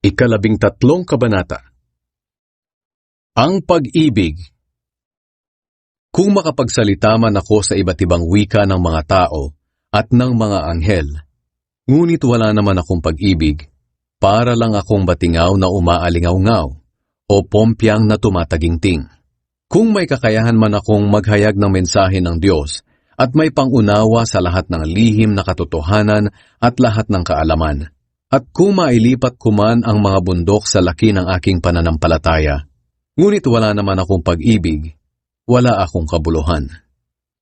13 Kabanata. Ang pag-ibig. Kung makapagsalita man ako sa iba't ibang wika ng mga tao at ng mga anghel, ngunit wala naman akong pag-ibig, para lang akong batingaw na umaalingaw-ngaw o pompyang na tumataginting. Kung may kakayahan man akong maghayag ng mensahe ng Diyos at may pangunawa sa lahat ng lihim na katotohanan at lahat ng kaalaman, at kung mailipat ko man ang mga bundok sa laki ng aking pananampalataya, ngunit wala naman akong pag-ibig, wala akong kabuluhan.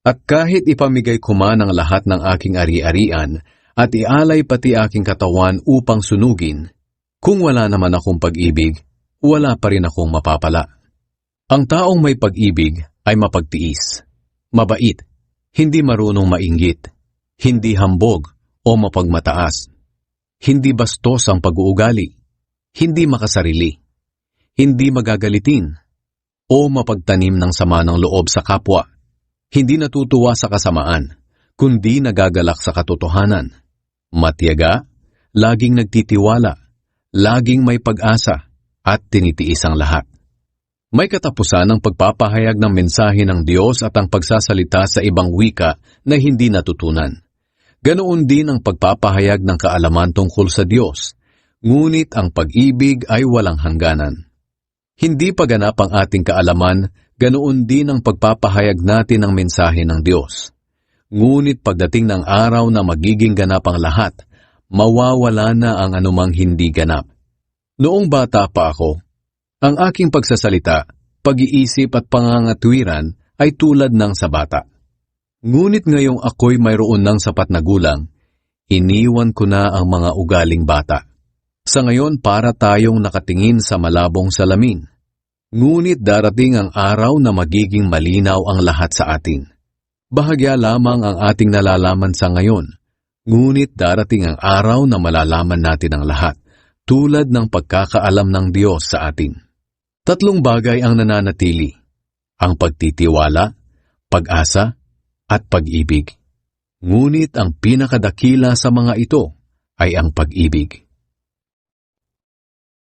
At kahit ipamigay ko man ang lahat ng aking ari-arian at ialay pati aking katawan upang sunugin, kung wala naman akong pag-ibig, wala pa rin akong mapapala. Ang taong may pag-ibig ay mapagtiis, mabait, hindi marunong mainggit, hindi hambog o mapagmataas, hindi bastos ang pag-uugali, hindi makasarili, hindi magagalitin, o mapagtanim ng sama ng loob sa kapwa, hindi natutuwa sa kasamaan, kundi nagagalak sa katotohanan, matiyaga, laging nagtitiwala, laging may pag-asa, at tinitiis ang lahat. May katapusan ang pagpapahayag ng mensahe ng Diyos at ang pagsasalita sa ibang wika na hindi natutunan. Ganoon din ang pagpapahayag ng kaalaman tungkol sa Diyos, ngunit ang pag-ibig ay walang hangganan. Hindi pa ganap ang ating kaalaman, ganoon din ang pagpapahayag natin ng mensahe ng Diyos. Ngunit pagdating ng araw na magiging ganap ang lahat, mawawala na ang anumang hindi ganap. Noong bata pa ako, ang aking pagsasalita, pag-iisip at pangangatwiran ay tulad ng sa bata. Ngunit ngayong ako'y mayroon ng sapat na gulang, iniwan ko na ang mga ugaling bata. Sa ngayon para tayong nakatingin sa malabong salamin. Ngunit darating ang araw na magiging malinaw ang lahat sa atin. Bahagya lamang ang ating nalalaman sa ngayon, ngunit darating ang araw na malalaman natin ang lahat, tulad ng pagkakaalam ng Diyos sa atin. 3 bagay ang nananatili: ang pagtitiwala, pag-asa, at pag-ibig. Ngunit ang pinakadakila sa mga ito ay ang pag-ibig.